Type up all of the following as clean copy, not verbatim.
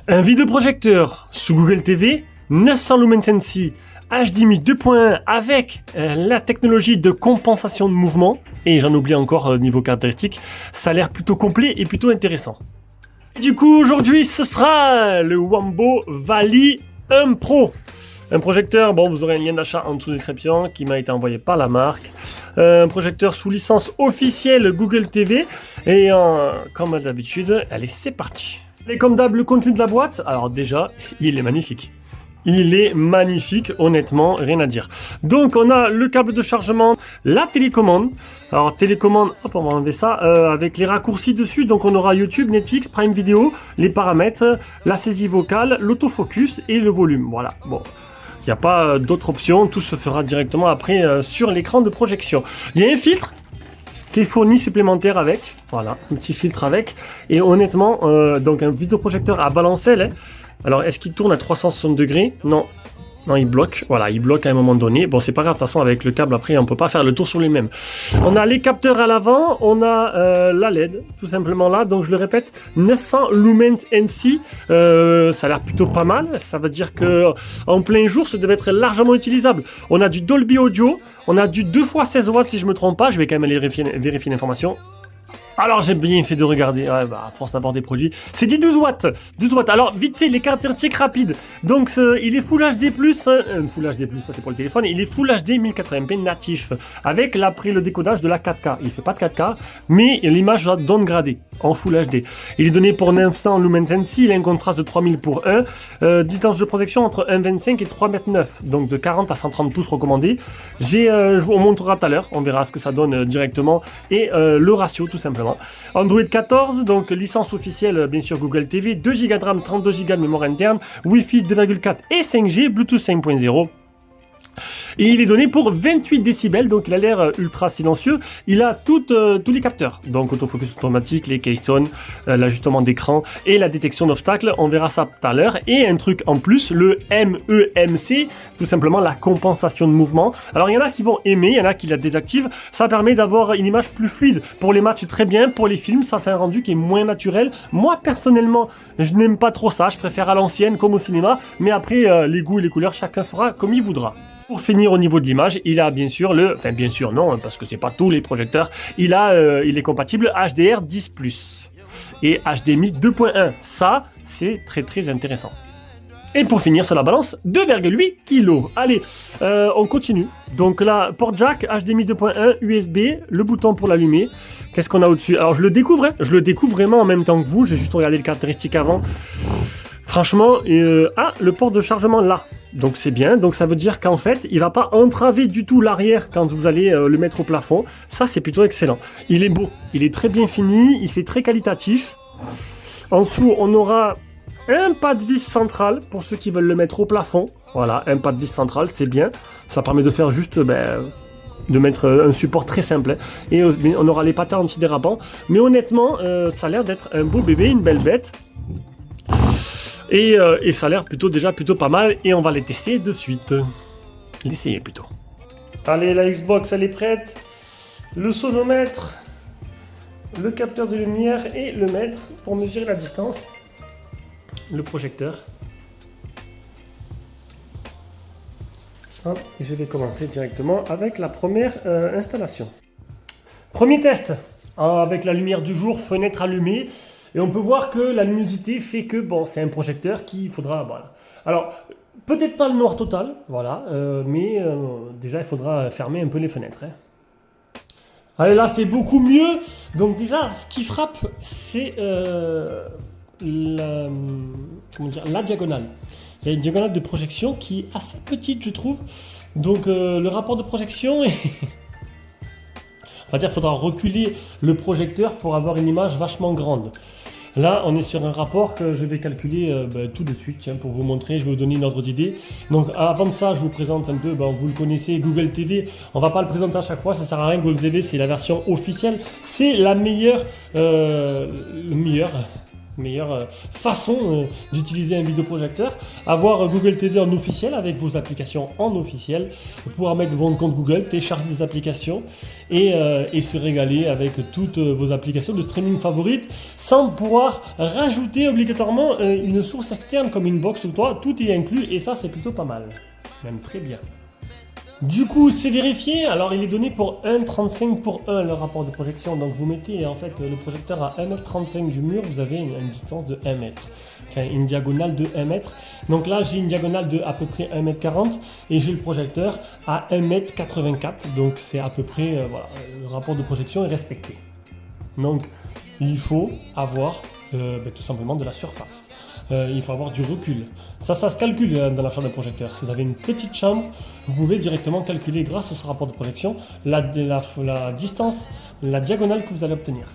Un vidéoprojecteur sous Google TV, 900 lumen intensity, HDMI 2.1 avec la technologie de compensation de mouvement, et j'en oublie encore niveau caractéristiques, ça a l'air plutôt complet et plutôt intéressant. Du coup aujourd'hui ce sera le Wambo Valley 1 Pro. Un projecteur, bon vous aurez un lien d'achat en dessous de la description qui m'a été envoyé par la marque. Un projecteur sous licence officielle Google TV et comme d'habitude, allez c'est parti. Et comme d'hab le contenu de la boîte, alors déjà il est magnifique. Il est magnifique, honnêtement, rien à dire. Donc on a le câble de chargement, la télécommande. Alors télécommande, hop on va enlever ça, avec les raccourcis dessus. Donc on aura YouTube, Netflix, Prime Video, les paramètres, la saisie vocale, l'autofocus et le volume. Voilà, bon. Il n'y a pas d'autres options, tout se fera directement après sur l'écran de projection. Il y a un filtre qui est fourni supplémentaire avec, voilà, un petit filtre avec. Et honnêtement, donc un vidéoprojecteur à balancelle, hein. Alors, est-ce qu'il tourne à 360 degrés? Non. Non, il bloque. Voilà, il bloque à un moment donné. Bon, c'est pas grave. De toute façon, avec le câble, après, on peut pas faire le tour sur les mêmes. On a les capteurs à l'avant. On a la LED, tout simplement là. Donc, je le répète, 900 lumen NC. Ça a l'air plutôt pas mal. Ça veut dire que en plein jour, ça devait être largement utilisable. On a du Dolby Audio. On a du 2x16 watts, si je me trompe pas. Je vais quand même aller vérifier l'information. Alors j'ai bien fait de regarder, ouais, bah, à force d'avoir des produits, c'est du 12 watts, 12 watts. Alors vite fait les caractéristiques rapides, donc il est Full HD+, Full HD+, ça c'est pour le téléphone, il est Full HD 1080p natif, avec après le décodage de la 4K, il fait pas de 4K, mais l'image va downgradée en Full HD. Il est donné pour 900 lumen intensity, il a un contraste de 3000 pour 1, distance de projection entre 1,25 et 3,9 m, donc de 40 à 130 pouces recommandé. On montrera tout à l'heure, on verra ce que ça donne directement, et le ratio tout simplement. Android 14, donc licence officielle bien sûr Google TV, 2 Go de RAM, 32 Go de mémoire interne, Wi-Fi 2.4 et 5G, Bluetooth 5.0. Et il est donné pour 28 décibels, donc il a l'air ultra silencieux. Il a tous les capteurs, donc autofocus automatique, les keystones, l'ajustement d'écran et la détection d'obstacles. On verra ça tout à l'heure. Et un truc en plus, le MEMC, tout simplement la compensation de mouvement. Alors il y en a qui vont aimer, il y en a qui la désactivent. Ça permet d'avoir une image plus fluide. Pour les matchs, très bien. Pour les films, ça fait un rendu qui est moins naturel. Moi personnellement, je n'aime pas trop ça. Je préfère à l'ancienne comme au cinéma. Mais après, les goûts et les couleurs, chacun fera comme il voudra. Pour finir au niveau de l'image, il a bien sûr bien sûr non, parce que c'est pas tous les projecteurs, il est compatible HDR10+, et HDMI 2.1, ça c'est très intéressant. Et pour finir sur la balance, 2,8 kg. Allez, on continue. Donc là, port jack, HDMI 2.1, USB, le bouton pour l'allumer. Qu'est-ce qu'on a au-dessus? Alors je le découvre vraiment en même temps que vous, j'ai juste regardé les caractéristiques avant. Franchement, le port de chargement là, donc c'est bien, donc ça veut dire qu'en fait, il va pas entraver du tout l'arrière quand vous allez le mettre au plafond, ça c'est plutôt excellent. Il est beau, il est très bien fini, il fait très qualitatif. En dessous, on aura un pas de vis central pour ceux qui veulent le mettre au plafond, voilà, un pas de vis central, c'est bien, ça permet de faire juste, de mettre un support très simple, et on aura les patins antidérapants, mais honnêtement, ça a l'air d'être un beau bébé, une belle bête. Et ça a l'air déjà plutôt pas mal et on va les tester de suite. L'essayer plutôt. Allez, la Xbox elle est prête. Le sonomètre, le capteur de lumière et le mètre pour mesurer la distance. Le projecteur. Et je vais commencer directement avec la première installation. Premier test. Avec la lumière du jour, fenêtre allumée. Et on peut voir que la luminosité fait que, bon, c'est un projecteur qu'il faudra, voilà. Alors, peut-être pas le noir total, voilà, mais déjà, il faudra fermer un peu les fenêtres. Hein. Allez, là, c'est beaucoup mieux. Donc déjà, ce qui frappe, c'est la diagonale. Il y a une diagonale de projection qui est assez petite, je trouve. Donc, le rapport de projection est... On va dire qu'il faudra reculer le projecteur pour avoir une image vachement grande. Là, on est sur un rapport que je vais calculer tout de suite, tiens, pour vous montrer, je vais vous donner une ordre d'idée. Donc avant de ça, je vous présente un peu, vous le connaissez, Google TV. On va pas le présenter à chaque fois, ça sert à rien. Google TV, c'est la version officielle, c'est la meilleure, Meilleure façon d'utiliser un vidéoprojecteur. Avoir Google TV en officiel avec vos applications en officiel, pouvoir mettre votre compte Google, télécharger des applications et se régaler avec toutes vos applications de streaming favorites sans pouvoir rajouter obligatoirement une source externe comme une box ou toi. Tout est inclus et ça c'est plutôt pas mal, même très bien. Du coup, c'est vérifié. Alors, il est donné pour 1,35 pour 1 le rapport de projection. Donc, vous mettez en fait le projecteur à 1,35 m du mur. Vous avez une distance de 1 m. Enfin, une diagonale de 1 m. Donc là, j'ai une diagonale de à peu près 1,40 m et j'ai le projecteur à 1,84 m. Donc, c'est à peu près, voilà, le rapport de projection est respecté. Donc, il faut avoir tout simplement de la surface. Il faut avoir du recul. Ça se calcule dans la chambre de projecteur. Si vous avez une petite chambre, vous pouvez directement calculer grâce à ce rapport de projection la distance, la diagonale que vous allez obtenir.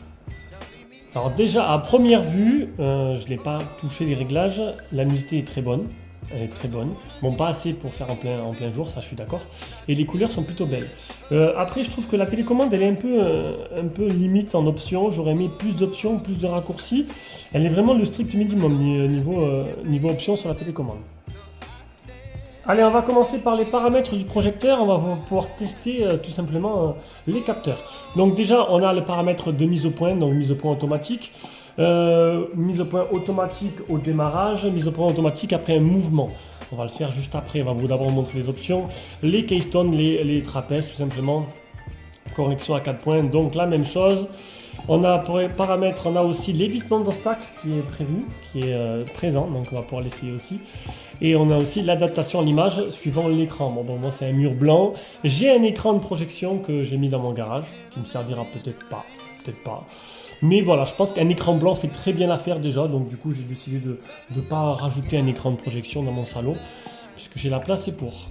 Alors déjà à première vue, je n'ai pas touché les réglages, la luminosité est très bonne. Elle est très bonne. Bon, pas assez pour faire en plein jour, ça je suis d'accord. Et les couleurs sont plutôt belles. Après, je trouve que la télécommande, elle est un peu limite en options. J'aurais mis plus d'options, plus de raccourcis. Elle est vraiment le strict minimum niveau options sur la télécommande. Allez, on va commencer par les paramètres du projecteur. On va pouvoir tester tout simplement les capteurs. Donc déjà, on a le paramètre de mise au point, donc mise au point automatique. Mise au point automatique au démarrage, mise au point automatique après un mouvement. On va le faire juste après, on va d'abord vous montrer les options. Les keystones, les trapèzes tout simplement. Connexion à 4 points, donc la même chose. On a pour les paramètres, on a aussi l'évitement d'obstacles qui est prévu, qui est présent, donc on va pouvoir l'essayer aussi. Et on a aussi l'adaptation à l'image suivant l'écran. Bon, moi c'est un mur blanc. J'ai un écran de projection que j'ai mis dans mon garage, qui me servira peut-être pas. Mais voilà, je pense qu'un écran blanc fait très bien l'affaire déjà, donc du coup j'ai décidé de ne pas rajouter un écran de projection dans mon salon, puisque j'ai la place et pour.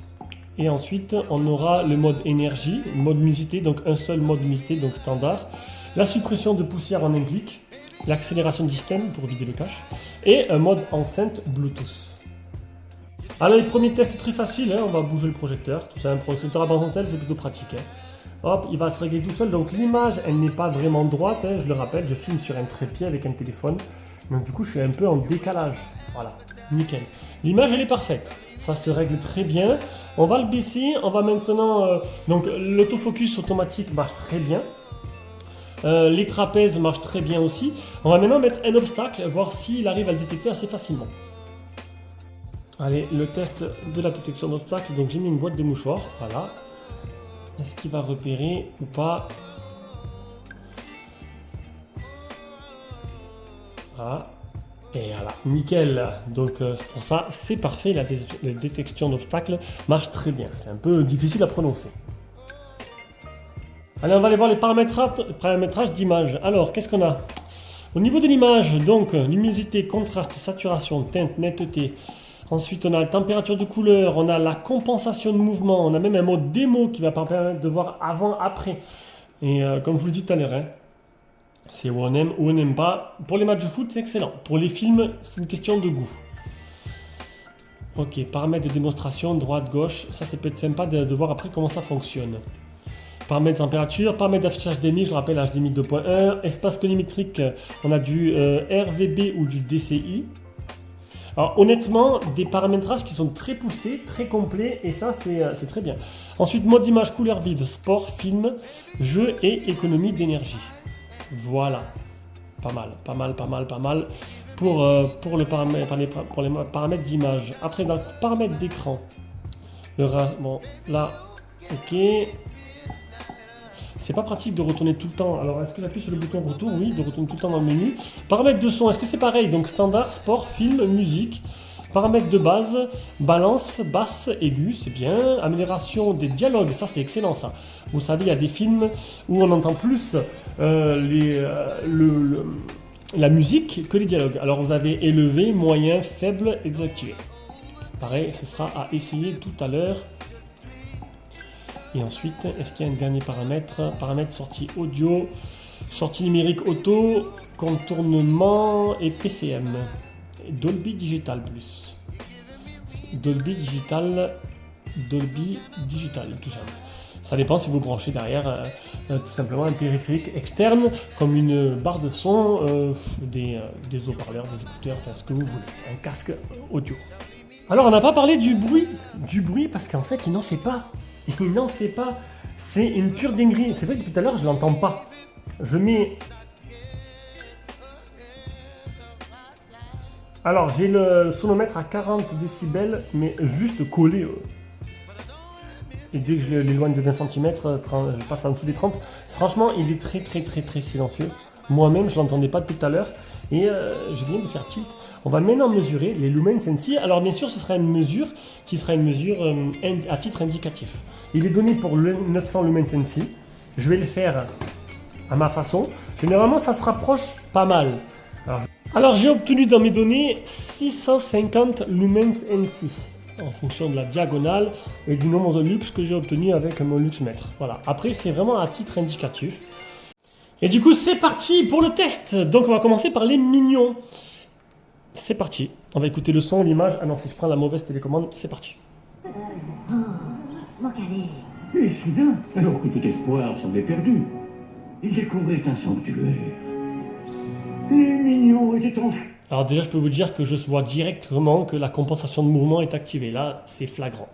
Et ensuite, on aura le mode énergie, mode luminosité, donc un seul mode luminosité, donc standard. La suppression de poussière en un clic, l'accélération du système pour vider le cache, et un mode enceinte Bluetooth. Alors les premiers tests très faciles, on va bouger le projecteur, tout ça, un projecteur à bande dentelle, c'est plutôt pratique. Hop, il va se régler tout seul, donc l'image, elle n'est pas vraiment droite, je le rappelle, je filme sur un trépied avec un téléphone, donc du coup je suis un peu en décalage, voilà, nickel. L'image elle est parfaite, ça se règle très bien, on va le baisser, on va maintenant, donc l'autofocus automatique marche très bien, les trapèzes marchent très bien aussi, on va maintenant mettre un obstacle, voir s'il arrive à le détecter assez facilement. Allez, le test de la détection d'obstacle, donc j'ai mis une boîte de mouchoirs, voilà. Est-ce qu'il va repérer ou pas? Ah, et voilà, nickel. Donc pour ça, c'est parfait. La détection d'obstacles marche très bien. C'est un peu difficile à prononcer. Allez, on va aller voir les paramétrages d'image. Alors, qu'est-ce qu'on a? Au niveau de l'image, donc luminosité, contraste, saturation, teinte, netteté. Ensuite, on a la température de couleur, on a la compensation de mouvement, on a même un mode démo qui va permettre de voir avant, après. Et comme je vous le dis tout à l'heure, c'est où on aime ou on n'aime pas. Pour les matchs de foot, c'est excellent. Pour les films, c'est une question de goût. Ok, paramètres de démonstration, droite, gauche. Ça, c'est peut-être sympa de voir après comment ça fonctionne. Paramètres de température, paramètres d'affichage HDMI, je rappelle HDMI 2.1. Espace colorimétrique, on a du RVB ou du DCI. Alors honnêtement, des paramétrages qui sont très poussés, très complets, et ça c'est très bien. Ensuite, mode image couleur vive, sport, film, jeu et économie d'énergie. Voilà, pas mal pour les paramètres d'image. Après, dans le paramètre d'écran, bon là, ok. C'est pas pratique de retourner tout le temps. Alors, est-ce que j'appuie sur le bouton retour? Oui, de retourner tout le temps dans le menu. Paramètres de son, est-ce que c'est pareil? Donc, standard, sport, film, musique. Paramètres de base, balance, basse, aiguë, c'est bien. Amélioration des dialogues, ça c'est excellent ça. Vous savez, il y a des films où on entend plus la musique que les dialogues. Alors, vous avez élevé, moyen, faible et désactivé. Pareil, ce sera à essayer tout à l'heure. Et ensuite, est-ce qu'il y a un dernier paramètre? Paramètres sortie audio, sortie numérique auto, contournement et PCM. Dolby Digital plus. Dolby Digital, tout simple. Ça dépend si vous branchez derrière tout simplement un périphérique externe, comme une barre de son, des haut-parleurs, des écouteurs, enfin ce que vous voulez, un casque audio. Alors on n'a pas parlé du bruit parce qu'en fait il n'en fait pas. Il n'en fait pas. C'est une pure dinguerie. C'est vrai que depuis tout à l'heure je l'entends pas. Je mets... Alors j'ai le sonomètre à 40 décibels, mais juste collé. Et dès que je l'éloigne de 20 cm, je passe en dessous des 30. Franchement, il est très silencieux. Moi-même, je ne l'entendais pas depuis tout à l'heure. Et je viens de faire tilt. On va maintenant mesurer les lumens NC. Alors bien sûr, ce sera une mesure qui sera une mesure à titre indicatif. Il est donné pour le 900 lumens NC. Je vais le faire à ma façon. Généralement, ça se rapproche pas mal. Alors j'ai obtenu dans mes données 650 lumens NC. En fonction de la diagonale et du nombre de lux que j'ai obtenu avec mon luxmètre. Voilà. Après, c'est vraiment à titre indicatif. Et du coup, c'est parti pour le test. Donc, on va commencer par les mignons. C'est parti. On va écouter le son, l'image. Ah non, si je prends la mauvaise télécommande, c'est parti. Et soudain, alors que tout espoir semblait perdu, il découvrait un sanctuaire. Les mignons étaient en... Alors déjà, je peux vous dire que je vois directement que la compensation de mouvement est activée. Là, c'est flagrant.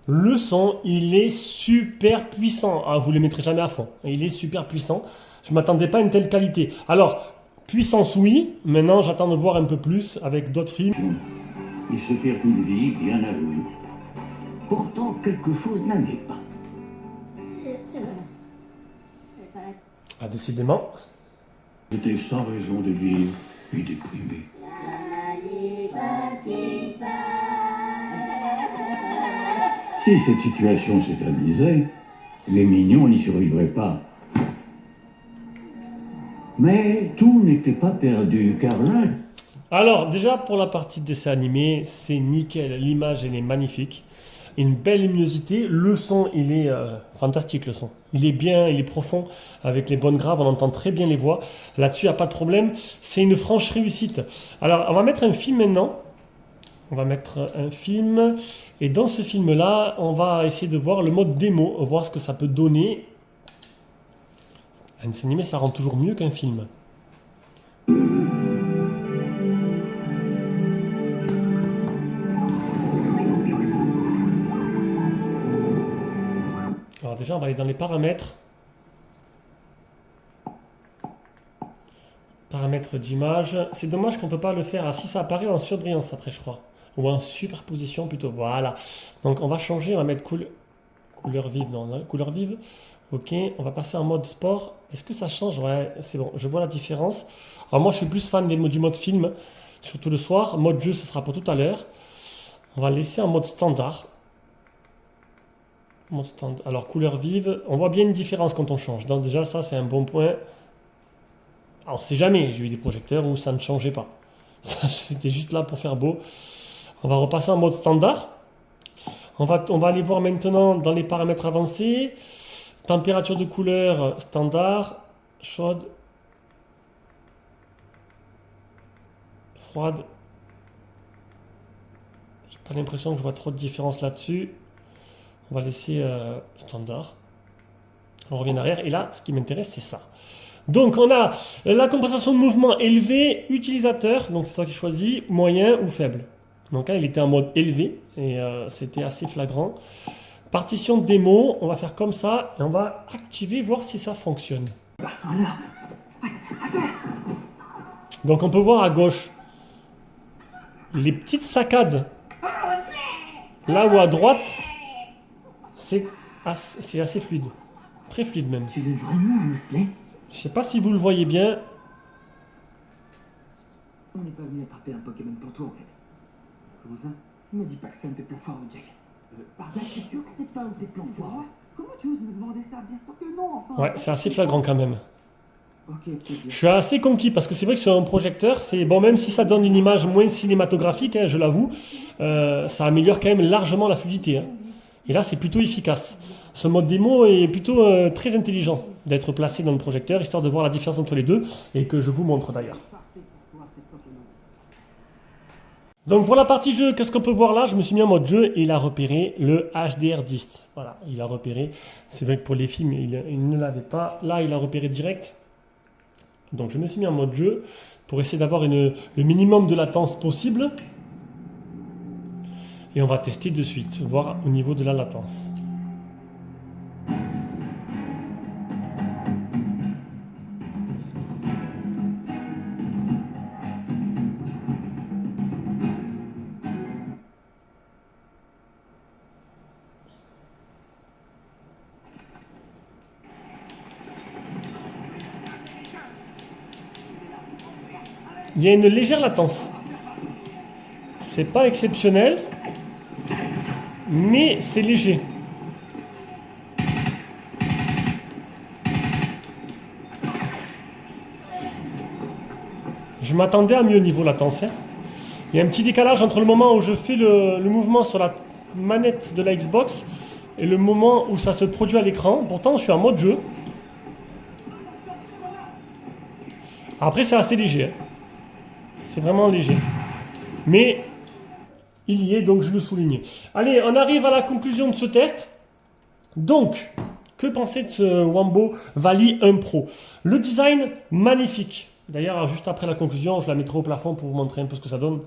Le son, il est super puissant. Ah, vous ne le mettrez jamais à fond. Il est super puissant. Je ne m'attendais pas à une telle qualité. Alors, puissance, oui. Maintenant, j'attends de voir un peu plus avec d'autres films. Il se fait une vie bien à lui. Pourtant, quelque chose n'allait pas. Ah, décidément. J'étais sans raison de vivre et déprimé. Si cette situation s'éternisait, les mignons n'y survivraient pas. Mais tout n'était pas perdu, car l'un... Alors, déjà, pour la partie de dessin animé, c'est nickel. L'image, elle est magnifique. Une belle luminosité. Le son, il est fantastique, le son. Il est bien, il est profond. Avec les bonnes graves, on entend très bien les voix. Là-dessus, il n'y a pas de problème. C'est une franche réussite. Alors, on va mettre un film maintenant. On va mettre un film. Et dans ce film-là, on va essayer de voir le mode démo. Voir ce que ça peut donner. Un dessin animé, ça rend toujours mieux qu'un film. Alors déjà, on va aller dans les paramètres. Paramètres d'image. C'est dommage qu'on ne peut pas le faire. Ah, si ça apparaît en surbrillance après, je crois. Ou en superposition plutôt. Voilà. Donc on va changer. On va mettre couleur vive. Non, couleur vive. Ok. On va passer en mode sport. Est-ce que ça change? Ouais, c'est bon. Je vois la différence. Alors moi, je suis plus fan du mode film. Surtout le soir. Mode jeu, ce sera pour tout à l'heure. On va laisser en mode standard. Alors couleur vive, on voit bien une différence quand on change. Donc déjà ça c'est un bon point. Alors on sait jamais, j'ai eu des projecteurs où ça ne changeait pas. C'était juste là pour faire beau. On va repasser en mode standard. On va aller voir maintenant dans les paramètres avancés. Température de couleur standard, chaude, froide. J'ai pas l'impression que je vois trop de différence là-dessus. On va laisser standard. On revient en arrière. Et là, ce qui m'intéresse, c'est ça. Donc, on a la compensation de mouvement élevée, utilisateur. Donc, c'est toi qui choisis, moyen ou faible. Donc là, il était en mode élevé. Et c'était assez flagrant. Partition de démo. On va faire comme ça. Et on va activer, voir si ça fonctionne. Donc, on peut voir à gauche les petites saccades. Là où à droite... C'est assez fluide. Très fluide même. Tu veux vraiment un osselet? Je sais pas si vous le voyez bien. On n'est pas venu attraper un Pokémon pour toi en fait. Comment ça? Ne me dis pas que c'est un de tes plans forts, Jack. Pardon, c'est sûr que c'est pas un des plans forts. Comment tu oses me demander ça? Bien sûr que non, enfin. Ouais, c'est assez flagrant quand même. Je suis assez conquis parce que c'est vrai que sur un projecteur, c'est bon, même si ça donne une image moins cinématographique, hein, je l'avoue, ça améliore quand même largement la fluidité. Hein. Et là, c'est plutôt efficace. Ce mode démo est plutôt très intelligent d'être placé dans le projecteur, histoire de voir la différence entre les deux, et que je vous montre d'ailleurs. Donc pour la partie jeu, qu'est-ce qu'on peut voir là? Je me suis mis en mode jeu et il a repéré le HDR10. Voilà, il a repéré. C'est vrai que pour les films, il ne l'avait pas. Là, il a repéré direct. Donc je me suis mis en mode jeu pour essayer d'avoir le minimum de latence possible. Et on va tester de suite, voir au niveau de la latence. Il y a une légère latence. C'est pas exceptionnel, mais c'est léger. Je m'attendais à mieux niveau latence. Hein. Il y a un petit décalage entre le moment où je fais le mouvement sur la manette de la Xbox et le moment où ça se produit à l'écran. Pourtant, je suis en mode jeu. Après, c'est assez léger. Hein. C'est vraiment léger. Mais il y est, donc je le souligne. Allez, on arrive à la conclusion de ce test. Donc, que penser de ce Wambo Valley 1 Pro? Le design, magnifique. D'ailleurs, juste après la conclusion, je la mettrai au plafond pour vous montrer un peu ce que ça donne.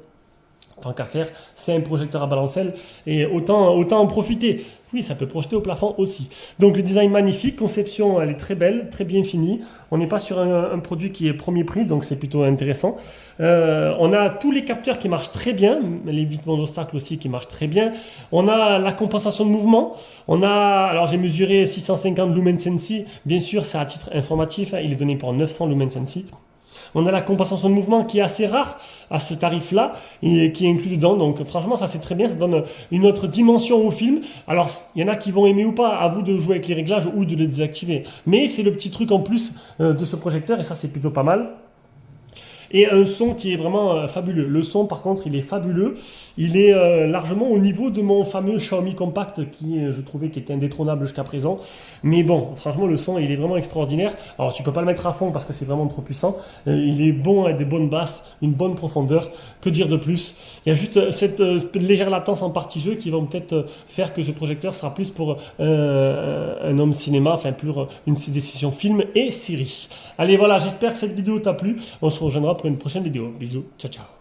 Tant qu'à faire, c'est un projecteur à balancelle et autant en profiter. Oui, ça peut projeter au plafond aussi. Donc le design magnifique, conception, elle est très belle, très bien finie. On n'est pas sur un produit qui est premier prix, donc c'est plutôt intéressant. On a tous les capteurs qui marchent très bien, l'évitement d'obstacles aussi qui marche très bien. On a la compensation de mouvement. On a, alors j'ai mesuré 650 lumens sensi. Bien sûr, c'est à titre informatif. Hein, il est donné pour 900 lumens sensi. On a la compensation de mouvement qui est assez rare à ce tarif-là et qui est inclus dedans. Donc franchement, ça c'est très bien. Ça donne une autre dimension au film. Alors, il y en a qui vont aimer ou pas. À vous de jouer avec les réglages ou de les désactiver. Mais c'est le petit truc en plus de ce projecteur et ça c'est plutôt pas mal. Et un son qui est vraiment fabuleux. Le son, par contre, il est fabuleux. Il est largement au niveau de mon fameux Xiaomi Compact qui, je trouvais, qui était indétrônable jusqu'à présent. Mais bon, franchement, le son, il est vraiment extraordinaire. Alors, tu peux pas le mettre à fond parce que c'est vraiment trop puissant. Il est bon avec des bonnes basses, une bonne profondeur. Que dire de plus? Il y a juste cette légère latence en partie jeu qui va peut-être faire que ce projecteur sera plus pour un homme cinéma, enfin, plus une décision film et série. Allez, voilà, j'espère que cette vidéo t'a plu. On se rejoindra pour une prochaine vidéo. Bisous, ciao ciao.